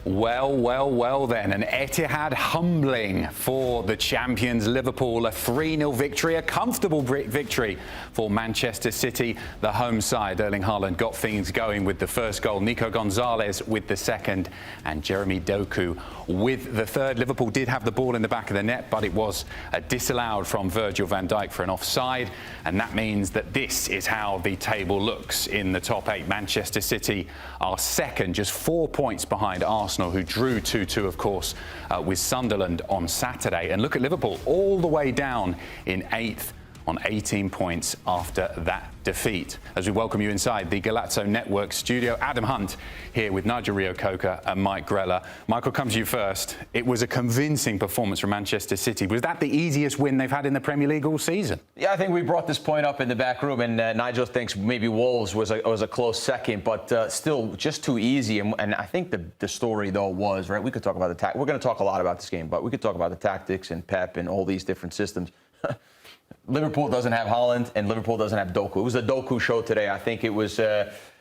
Well then. An Etihad humbling for the champions Liverpool. A 3-0 victory, a comfortable victory for Manchester City, the home side. Erling Haaland got things going with the first goal. Nico Gonzalez with the second. And Jeremy Doku with the third. Liverpool did have the ball in the back of the net, but it was disallowed from Virgil van Dijk for an offside. And that means that this is how the table looks in the top 8. Manchester City are second, just 4 points behind Arsenal, who drew 2-2, of course, with Sunderland on Saturday. And look at Liverpool, all the way down in 8th on 18 points after that defeat. As we welcome you inside the Golazo Network studio, Adam Hunt here with Nigel Reo-Coker and Mike Grella. Michael, come to you first. It was a convincing performance from Manchester City. Was that the easiest win they've had in the Premier League all season? Yeah, I think we brought this point up in the back room, and Nigel thinks maybe Wolves was a close second, but still just too easy. And I think the story, though, was, right, we could talk about the we're going to talk a lot about this game, but we could talk about the tactics and Pep and all these different systems. Liverpool doesn't have Haaland, and Liverpool doesn't have Doku. It was a Doku show today. I think it was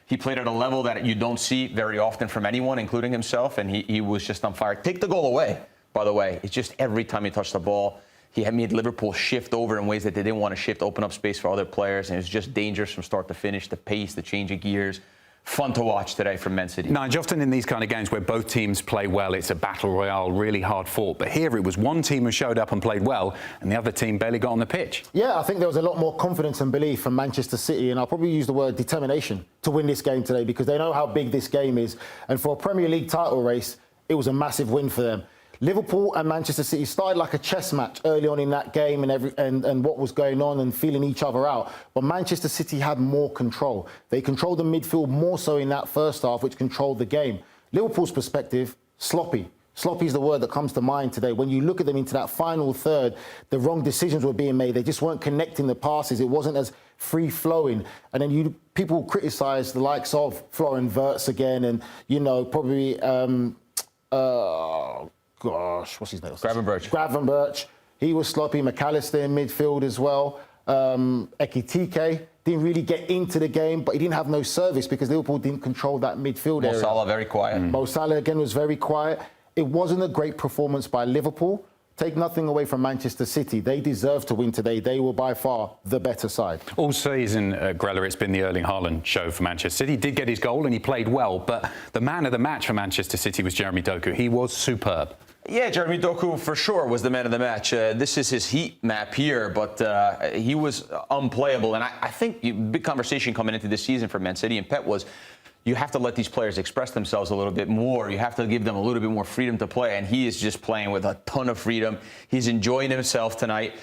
he played at a level that you don't see very often from anyone, including himself, and he was just on fire. Take the goal away, by the way. It's just every time he touched the ball, he had made Liverpool shift over in ways that they didn't want to shift, open up space for other players, and it was just dangerous from start to finish, the pace, the change of gears. Fun to watch today from Man City. Nigel, often in these kind of games where both teams play well, it's a battle royale, really hard fought. But here it was one team who showed up and played well, and the other team barely got on the pitch. Yeah, I think there was a lot more confidence and belief from Manchester City, and I'll probably use the word determination to win this game today, because they know how big this game is. And for a Premier League title race, it was a massive win for them. Liverpool and Manchester City started like a chess match early on in that game and what was going on and feeling each other out. But Manchester City had more control. They controlled the midfield more so in that first half, which controlled the game. Liverpool's perspective, sloppy. Sloppy is the word that comes to mind today. When you look at them into that final third, the wrong decisions were being made. They just weren't connecting the passes. It wasn't as free-flowing. And then people criticise the likes of Florian Wirtz again and, you know, probably... what's his name? Gravenberch. He was sloppy. McAllister in midfield as well. Ekitike didn't really get into the game, but he didn't have no service because Liverpool didn't control that midfield area. Mo Salah very quiet. Mo Salah again was very quiet. It wasn't a great performance by Liverpool. Take nothing away from Manchester City. They deserve to win today. They were by far the better side. All season, Grella, it's been the Erling Haaland show for Manchester City. He did get his goal and he played well, but the man of the match for Manchester City was Jeremy Doku. He was superb. Yeah, Jeremy Doku for sure was the man of the match. This is his heat map here, but he was unplayable. And I think the big conversation coming into this season for Man City and Pep was, you have to let these players express themselves a little bit more. You have to give them a little bit more freedom to play. And he is just playing with a ton of freedom. He's enjoying himself tonight.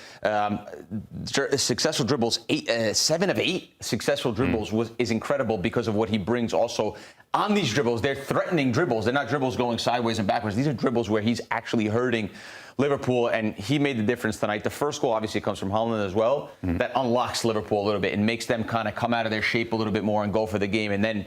Successful dribbles, 7 of 8 successful dribbles is incredible because of what he brings also on these dribbles. They're threatening dribbles. They're not dribbles going sideways and backwards. These are dribbles where he's actually hurting Liverpool, and he made the difference tonight. The first goal obviously comes from Haaland as well. That unlocks Liverpool a little bit and makes them kind of come out of their shape a little bit more and go for the game, and then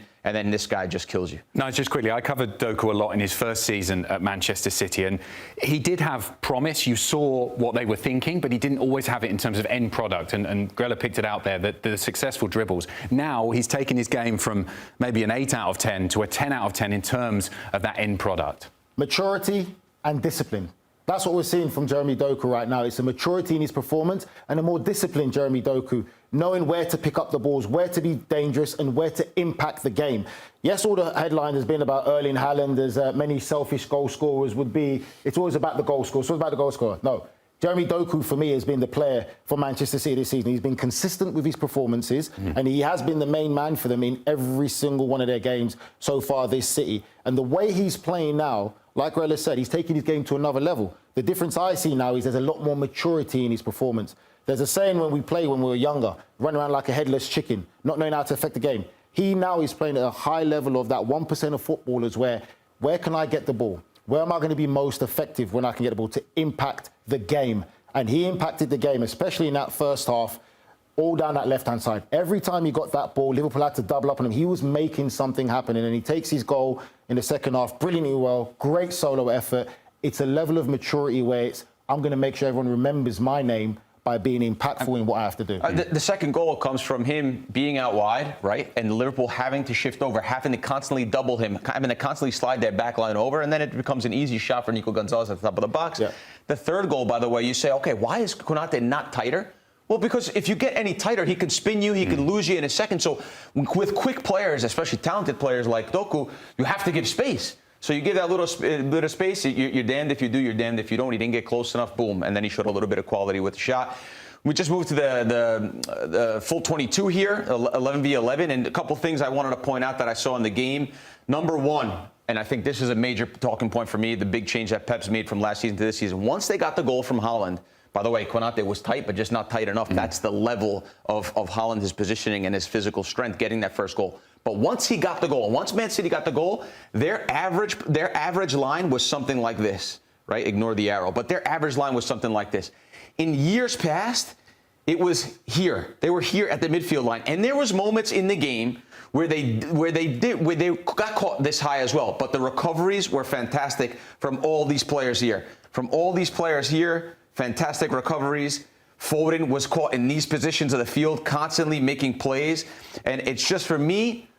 this guy just kills you. No, just quickly, I covered Doku a lot in his first season at Manchester City, and he did have promise. You saw what they were thinking, but he didn't always have it in terms of end product, and Grella picked it out there, that the successful dribbles. Now he's taken his game from maybe an 8 out of 10 to a 10 out of 10 in terms of that end product. Maturity and discipline. That's what we're seeing from Jeremy Doku right now. It's a maturity in his performance and a more disciplined Jeremy Doku, knowing where to pick up the balls, where to be dangerous and where to impact the game. Yes, all the headline has been about Erling Haaland, as many selfish goal scorers would be. It's always about the goal scorer. It's always about the goal scorer. No. Jeremy Doku, for me, has been the player for Manchester City this season. He's been consistent with his performances, and he has been the main man for them in every single one of their games so far this City. And the way he's playing now, like Grella said, he's taking his game to another level. The difference I see now is there's a lot more maturity in his performance. There's a saying when we were younger, run around like a headless chicken, not knowing how to affect the game. He now is playing at a high level of that 1% of footballers where can I get the ball? Where am I going to be most effective when I can get the ball to impact the game? And he impacted the game, especially in that first half, all down that left-hand side. Every time he got that ball, Liverpool had to double up on him. He was making something happen, and then he takes his goal in the second half brilliantly well. Great solo effort. It's a level of maturity where I'm going to make sure everyone remembers my name, by being impactful in what I have to do. The second goal comes from him being out wide, right? And Liverpool having to shift over, having to constantly double him, having to constantly slide their back line over, and then it becomes an easy shot for Nico Gonzalez at the top of the box. Yeah. The third goal, by the way, you say, okay, why is Konate not tighter? Well, because if you get any tighter, he can spin you, he can lose you in a second. So with quick players, especially talented players like Doku, you have to give space. So you give that little bit of space, you're damned if you do, you're damned if you don't. He didn't get close enough, boom. And then he showed a little bit of quality with the shot. We just moved to the full 22 here, 11v11. And a couple things I wanted to point out that I saw in the game. Number one, and I think this is a major talking point for me, the big change that Pep's made from last season to this season. Once they got the goal from Haaland, by the way, Konate was tight, but just not tight enough. That's the level of Haaland, his positioning and his physical strength, getting that first goal. But once he got the goal, once Man City got the goal, their average line was something like this, right? Ignore the arrow. But their average line was something like this. In years past, it was here. They were here at the midfield line. And there was moments in the game where they got caught this high as well. But the recoveries were fantastic from all these players here. From all these players here, fantastic recoveries. Foden was caught in these positions of the field, constantly making plays. And it's just, for me,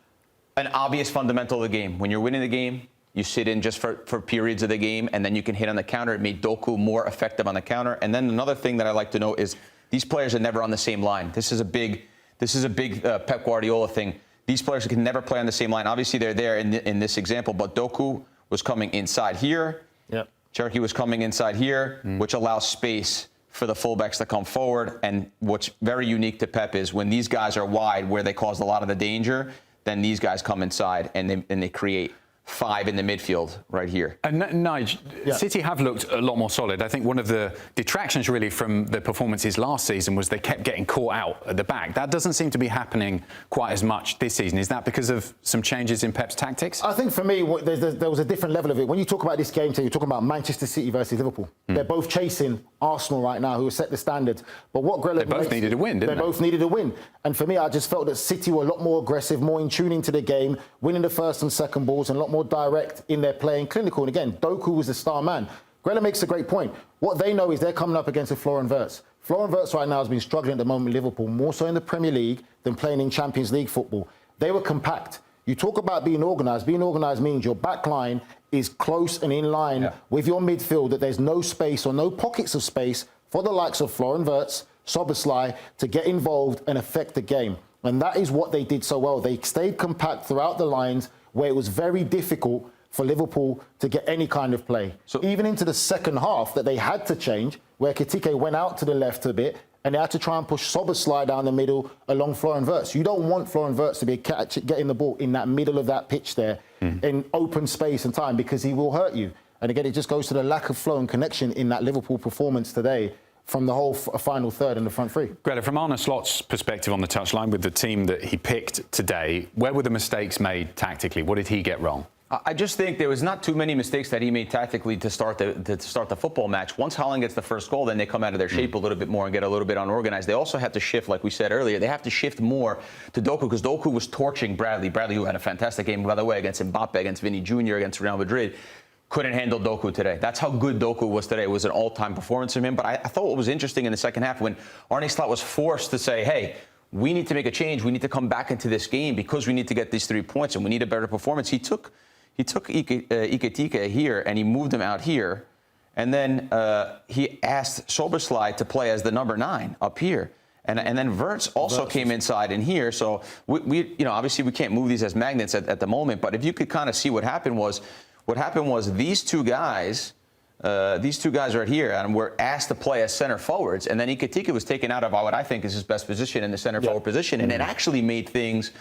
an obvious fundamental of the game. When you're winning the game, you sit in just for periods of the game, and then you can hit on the counter. It made Doku more effective on the counter. And then another thing that I like to note is these players are never on the same line. This is a big Pep Guardiola thing. These players can never play on the same line. Obviously, they're there in this example, but Doku was coming inside here. Yep. Cherokee was coming inside here, which allows space for the fullbacks to come forward. And what's very unique to Pep is when these guys are wide, where they caused a lot of the danger, then these guys come inside and they create five in the midfield right here. And Nige, City have looked a lot more solid. I think one of the detractions really from the performances last season was they kept getting caught out at the back. That doesn't seem to be happening quite as much this season. Is that because of some changes in Pep's tactics? I think for me, there was a different level of it. When you talk about this game, you're talking about Manchester City versus Liverpool. They're both chasing Arsenal right now, who have set the standards. But what Grella... They both needed a win, didn't they? They both needed a win. And for me, I just felt that City were a lot more aggressive, more in tune into the game, winning the first and second balls, and a lot more direct in their play and clinical. And again, Doku was the star man. Grella makes a great point. What they know is they're coming up against a Florian Wirtz. Florian Wirtz right now has been struggling at the moment in Liverpool, more so in the Premier League than playing in Champions League football. They were compact. You talk about being organised. Being organised means your back line is close and in line with your midfield, that there's no space or no pockets of space for the likes of Florian Wirtz, Szoboszlai to get involved and affect the game. And that is what they did so well. They stayed compact throughout the lines, where it was very difficult for Liverpool to get any kind of play. So even into the second half, that they had to change, where Kitike went out to the left a bit, and they had to try and push Szoboszlai down the middle along Florian Wirtz. You don't want Florian Wirtz to be getting the ball in that middle of that pitch there, in open space and time, because he will hurt you. And again, it just goes to the lack of flow and connection in that Liverpool performance today from the whole final third and the front three. Grella, from Arne Slot's perspective on the touchline with the team that he picked today, where were the mistakes made tactically? What did he get wrong? I just think there was not too many mistakes that he made tactically to start the football match. Once Haaland gets the first goal, then they come out of their shape a little bit more and get a little bit unorganized. They also have to shift, like we said earlier, they have to shift more to Doku, because Doku was torching Bradley. Bradley, who had a fantastic game, by the way, against Mbappe, against Vinny Jr., against Real Madrid, couldn't handle Doku today. That's how good Doku was today. It was an all-time performance from him. But I thought what was interesting in the second half, when Arne Slot was forced to say, hey, we need to make a change. We need to come back into this game because we need to get these 3 points and we need a better performance. He took Iketika here and he moved him out here. And then he asked Szoboszlai to play as the number 9 up here. And then Wirtz also came inside in here. So we obviously we can't move these as magnets at the moment. But if you could kind of see what happened was these two guys right here, and were asked to play as center forwards, and then Iketika was taken out of what I think is his best position in the center forward position, and it actually made things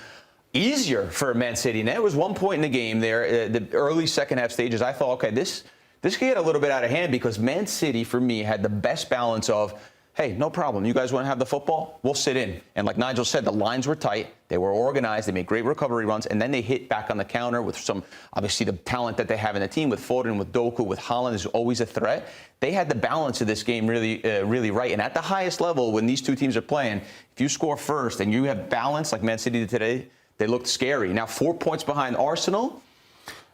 easier for Man City. And there was one point in the game there, the early second half stages, I thought, okay, this could get a little bit out of hand, because Man City, for me, had the best balance of, hey, no problem. You guys want to have the football? We'll sit in. And like Nigel said, the lines were tight. They were organized. They made great recovery runs. And then they hit back on the counter with some, obviously, the talent that they have in the team with Foden, with Doku, with Haaland is always a threat. They had the balance of this game really right. And at the highest level, when these two teams are playing, if you score first and you have balance like Man City did today, they looked scary. Now, 4 points behind Arsenal.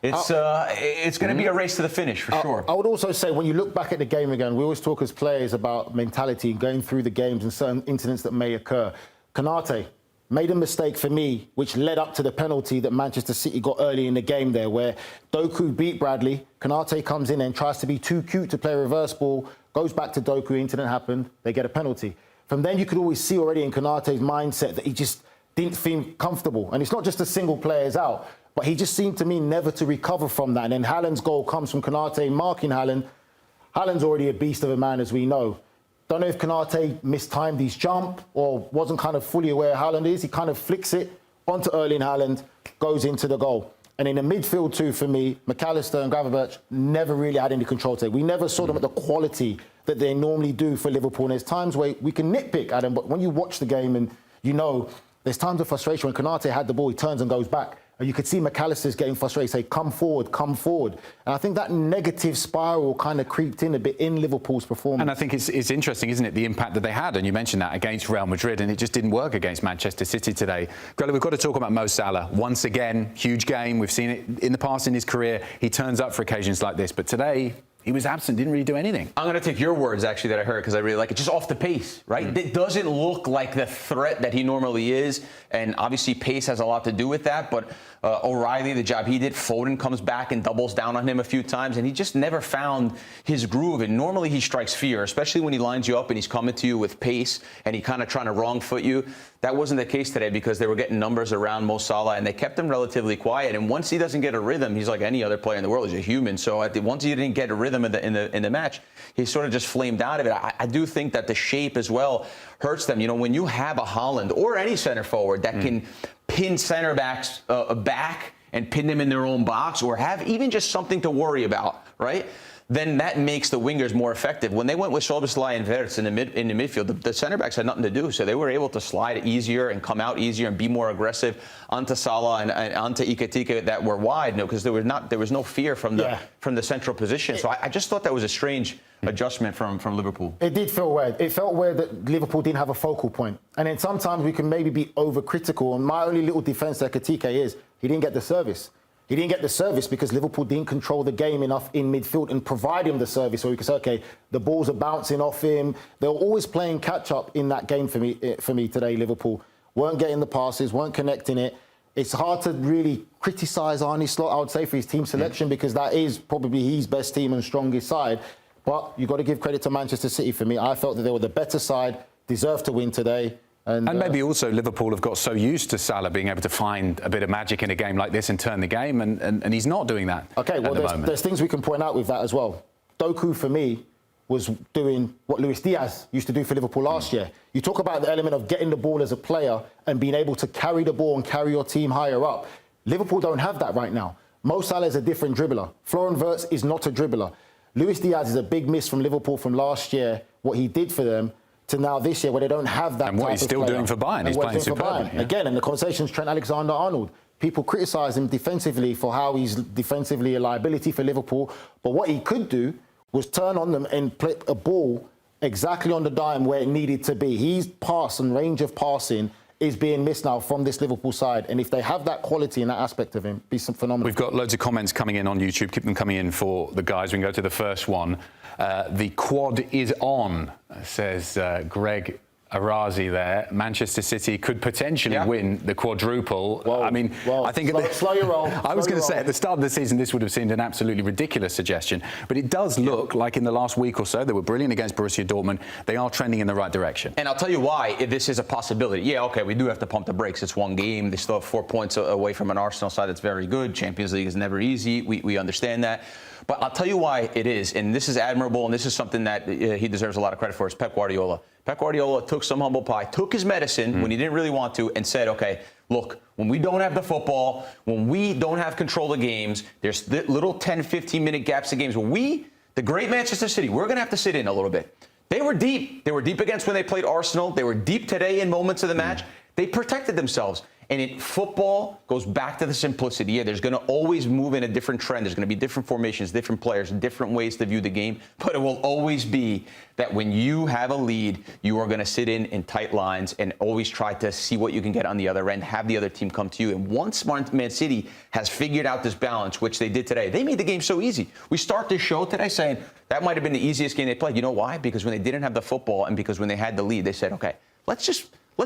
It's going to be a race to the finish for sure. I would also say when you look back at the game again, we always talk as players about mentality, going through the games and certain incidents that may occur. Konate made a mistake for me, which led up to the penalty that Manchester City got early in the game there, where Doku beat Bradley. Konate comes in and tries to be too cute to play a reverse ball, goes back to Doku, incident happened, they get a penalty. From then you could always see already in Konate's mindset that he just didn't feel comfortable. And it's not just a single player's out, but he just seemed to me never to recover from that. And then Haaland's goal comes from Konate marking Haaland. Haaland's already a beast of a man, as we know. Don't know if Konate mistimed his jump or wasn't kind of fully aware Haaland is. He kind of flicks it onto Erling Haaland, goes into the goal. And in the midfield too, for me, McAllister and Gravenberch never really had any control today. We never saw them at the quality that they normally do for Liverpool. And there's times where we can nitpick at them, but when you watch the game and you know, there's times of frustration when Konate had the ball, he turns and goes back. And you could see McAllister's getting frustrated, say, come forward, come forward. And I think that negative spiral kind of creeped in a bit in Liverpool's performance. And I think it's interesting, isn't it, the impact that they had. And you mentioned that against Real Madrid, and it just didn't work against Manchester City today. Grella, we've got to talk about Mo Salah. Once again, huge game. We've seen it in the past in his career. He turns up for occasions like this. But today, he was absent, didn't really do anything. I'm going to take your words, actually, that I heard, because I really like it. Just off the pace, right? It doesn't look like the threat that he normally is. And obviously, pace has a lot to do with that. But O'Reilly, the job he did, Foden comes back and doubles down on him a few times. And he just never found his groove. And normally, he strikes fear, especially when he lines you up and he's coming to you with pace and he kind of trying to wrong foot you. That wasn't the case today because they were getting numbers around Mo Salah and they kept him relatively quiet. And once he doesn't get a rhythm, he's like any other player in the world. He's a human. So once he didn't get a rhythm in the match, he sort of just flamed out of it. I do think that the shape as well hurts them. You know, when you have a Haaland or any center forward that can pin center backs back and pin them in their own box or have even just something to worry about, right? Then that makes the wingers more effective. When they went with Szoboszlai and Wirtz in the midfield, the center backs had nothing to do, so they were able to slide easier and come out easier and be more aggressive onto Salah and onto Iketika that were wide, because there was no fear from the central position. So I just thought that was a strange adjustment from Liverpool. It did feel weird. It felt weird that Liverpool didn't have a focal point. And then sometimes we can maybe be overcritical. And my only little defence to Iketika is he didn't get the service. He didn't get the service because Liverpool didn't control the game enough in midfield and provide him the service so he could say, OK, the balls are bouncing off him. They were always playing catch-up in that game for me today, Liverpool. Weren't getting the passes, weren't connecting it. It's hard to really criticise Arne Slot, I would say, for his team selection because that is probably his best team and strongest side. But you've got to give credit to Manchester City for me. I felt that they were the better side, deserved to win today. And maybe also Liverpool have got so used to Salah being able to find a bit of magic in a game like this and turn the game, and he's not doing that. OK, well, there's things we can point out with that as well. Doku, for me, was doing what Luis Diaz used to do for Liverpool last year. You talk about the element of getting the ball as a player and being able to carry the ball and carry your team higher up. Liverpool don't have that right now. Mo Salah is a different dribbler. Florian Wirtz is not a dribbler. Luis Diaz is a big miss from Liverpool from last year, what he did for them, to now this year where they don't have that. And what he's still doing for Bayern. He's playing superbly. Yeah. Again, and the conversation's Trent Alexander-Arnold. People criticise him defensively for how he's defensively a liability for Liverpool. But what he could do was turn on them and play a ball exactly on the dime where it needed to be. His pass and range of passing is being missed now from this Liverpool side. And if they have that quality and that aspect of him, be some phenomenal. We've got loads of comments coming in on YouTube. Keep them coming in for the guys. We can go to the first one. The quad is on, says Greg Arazi there. Manchester City could potentially win the quadruple. Whoa, I mean, I think slow your roll. I was going to say at the start of the season this would have seemed an absolutely ridiculous suggestion, but it does look like in the last week or so they were brilliant against Borussia Dortmund. They are trending in the right direction. And I'll tell you why this is a possibility. Yeah, okay, we do have to pump the brakes. It's one game. They still have 4 points away from an Arsenal side that's very good. Champions League is never easy. We understand that. But I'll tell you why it is, and this is admirable, and this is something that he deserves a lot of credit for, is Pep Guardiola. Pep Guardiola took some humble pie, took his medicine when he didn't really want to, and said, okay, look, when we don't have the football, when we don't have control of games, there's little 10, 15-minute gaps of games where we, the great Manchester City, we're going to have to sit in a little bit. They were deep. They were deep against when they played Arsenal. They were deep today in moments of the match. They protected themselves. And football goes back to the simplicity. Yeah, there's going to always move in a different trend. There's going to be different formations, different players, different ways to view the game. But it will always be that when you have a lead, you are going to sit in tight lines and always try to see what you can get on the other end, have the other team come to you. And once Man City has figured out this balance, which they did today, they made the game so easy. We start this show today saying that might have been the easiest game they played. You know why? Because when they didn't have the football and because when they had the lead, they said, okay, let's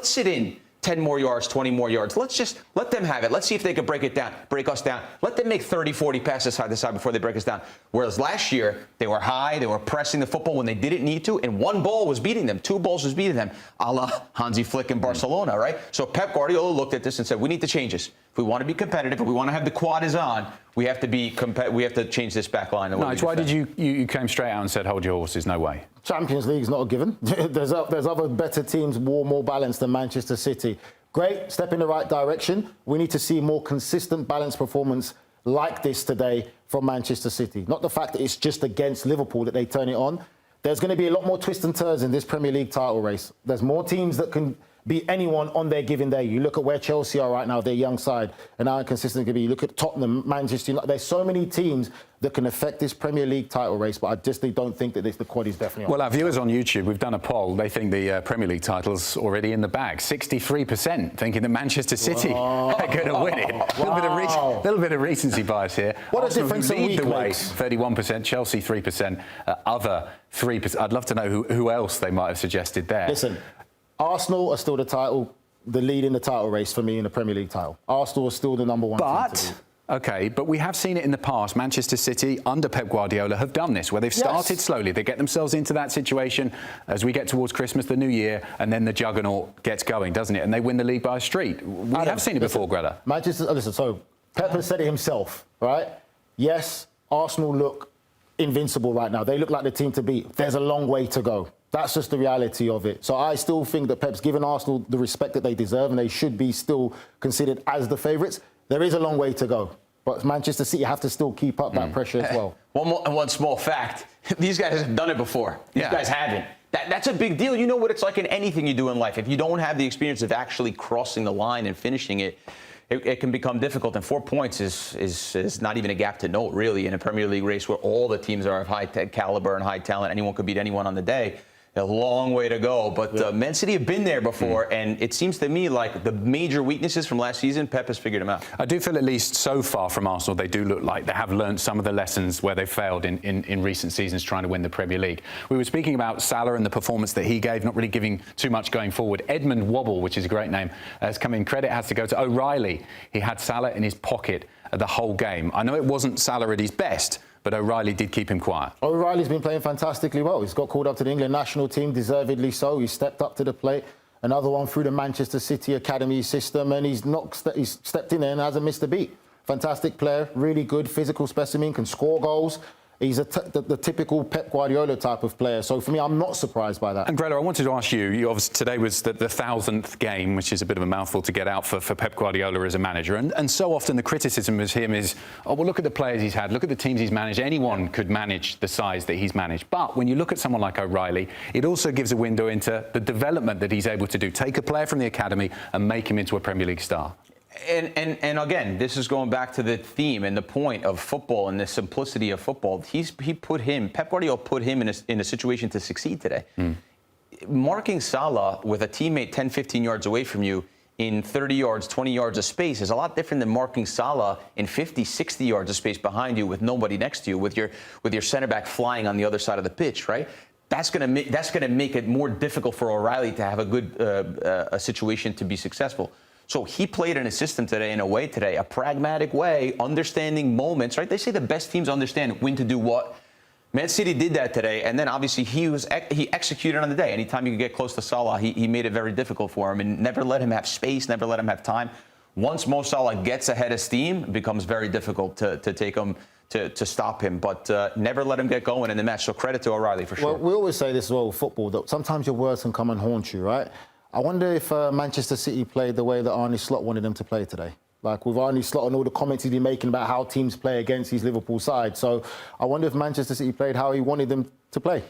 sit in 10 more yards, 20 more yards. Let's let them have it. Let's see if they can break us down. Let them make 30, 40 passes side to side before they break us down. Whereas last year, they were high, they were pressing the football when they didn't need to, and one ball was beating them, two balls was beating them, a la Hansi Flick in Barcelona, right? So Pep Guardiola looked at this and said, we need to change this. If we want to be competitive, if we want to have the quad is on, we have to change this back line. Nice. Why did you came straight out and said, hold your horses, no way? Champions League's not a given. There's other better teams, more balanced than Manchester City. Great, step in the right direction. We need to see more consistent, balanced performance like this today from Manchester City. Not the fact that it's just against Liverpool that they turn it on. There's going to be a lot more twists and turns in this Premier League title race. There's more teams that can beat anyone on their given day. You look at where Chelsea are right now, their young side, and how inconsistent it can be. You look at Tottenham, Manchester United. There's so many teams that can affect this Premier League title race, but I just don't think that the quad is definitely on. Well, our viewers on YouTube, we've done a poll. They think the Premier League title's already in the bag. 63% thinking that Manchester City are going to win it. A little bit of recency bias here. What Arsenal a difference a lead week the way, makes. 31%, Chelsea 3%, other 3%. I'd love to know who else they might have suggested there. Listen, Arsenal are still the lead in the title race for me in the Premier League title. Arsenal are still the number one team to beat. Okay, but we have seen it in the past. Manchester City, under Pep Guardiola, have done this, where they've started slowly. They get themselves into that situation as we get towards Christmas, the new year, and then the juggernaut gets going, doesn't it? And they win the league by a street. We have seen it before, Greta. So Pep has said it himself, right? Yes, Arsenal look invincible right now. They look like the team to beat. There's a long way to go. That's just the reality of it. So I still think that Pep's given Arsenal the respect that they deserve, and they should be still considered as the favourites. There is a long way to go. But Manchester City have to still keep up that pressure as well. One small fact. These guys have done it before. These guys haven't. That's a big deal. You know what it's like in anything you do in life. If you don't have the experience of actually crossing the line and finishing it, it can become difficult. And 4 points is not even a gap to note, really, in a Premier League race where all the teams are of high caliber and high talent. Anyone could beat anyone on the day. A long way to go, but Man City have been there before, and it seems to me like the major weaknesses from last season, Pep has figured them out. I do feel, at least so far from Arsenal, they do look like they have learned some of the lessons where they failed in recent seasons trying to win the Premier League. We were speaking about Salah and the performance that he gave, not really giving too much going forward. Edmund Wobble, which is a great name, has come in. Credit has to go to O'Reilly. He had Salah in his pocket the whole game. I know it wasn't Salah at his best, but O'Reilly did keep him quiet. O'Reilly's been playing fantastically well. He's got called up to the England national team, deservedly so. He's stepped up to the plate. Another one through the Manchester City academy system, and he's stepped in there and hasn't missed a beat. Fantastic player, really good physical specimen, can score goals. He's the typical Pep Guardiola type of player. So for me, I'm not surprised by that. And Greta, I wanted to ask you, obviously today was the 1,000th game, which is a bit of a mouthful to get out for Pep Guardiola as a manager. And so often the criticism of him is, oh, well, look at the players he's had, look at the teams he's managed. Anyone could manage the size that he's managed. But when you look at someone like O'Reilly, it also gives a window into the development that he's able to do. Take a player from the academy and make him into a Premier League star. And again, this is going back to the theme and the point of football and the simplicity of football. Pep Guardiola put him in a situation to succeed today. Marking Salah with a teammate 10, 15 yards away from you in 30 yards, 20 yards of space is a lot different than marking Salah in 50, 60 yards of space behind you with nobody next to you, with your center back flying on the other side of the pitch, right? That's going to make it more difficult for O'Reilly to have a good a situation to be successful. So he played in a system today, a pragmatic way, understanding moments, right? They say the best teams understand when to do what. Man City did that today, and then obviously he executed on the day. Anytime you could get close to Salah, he made it very difficult for him and never let him have space, never let him have time. Once Mo Salah gets ahead of steam, it becomes very difficult to take him, to stop him, but never let him get going in the match. So credit to O'Reilly for sure. Well, we always say this as well with football, that sometimes your words can come and haunt you, right? I wonder if Manchester City played the way that Arne Slot wanted them to play today. Like with Arne Slot and all the comments he's been making about how teams play against his Liverpool side. So I wonder if Manchester City played how he wanted them to play.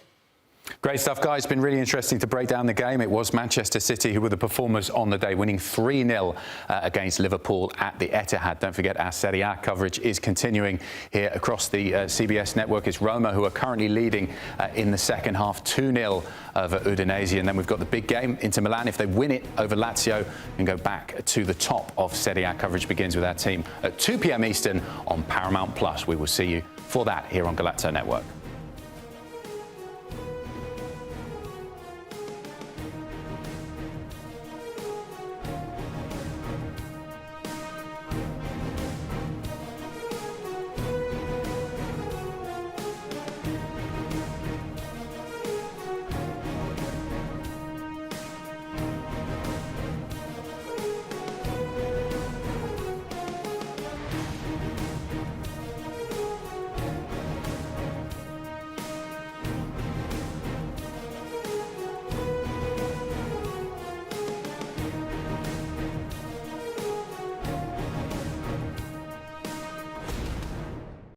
Great stuff, guys. It's been really interesting to break down the game. It was Manchester City who were the performers on the day, winning 3-0 against Liverpool at the Etihad. Don't forget, our Serie A coverage is continuing here across the CBS network. It's Roma who are currently leading in the second half, 2-0 over Udinese. And then we've got the big game, Inter Milan. If they win it over Lazio and go back to the top of Serie A, coverage begins with our team at 2 p.m. Eastern on Paramount+. We will see you for that here on Golazo Network.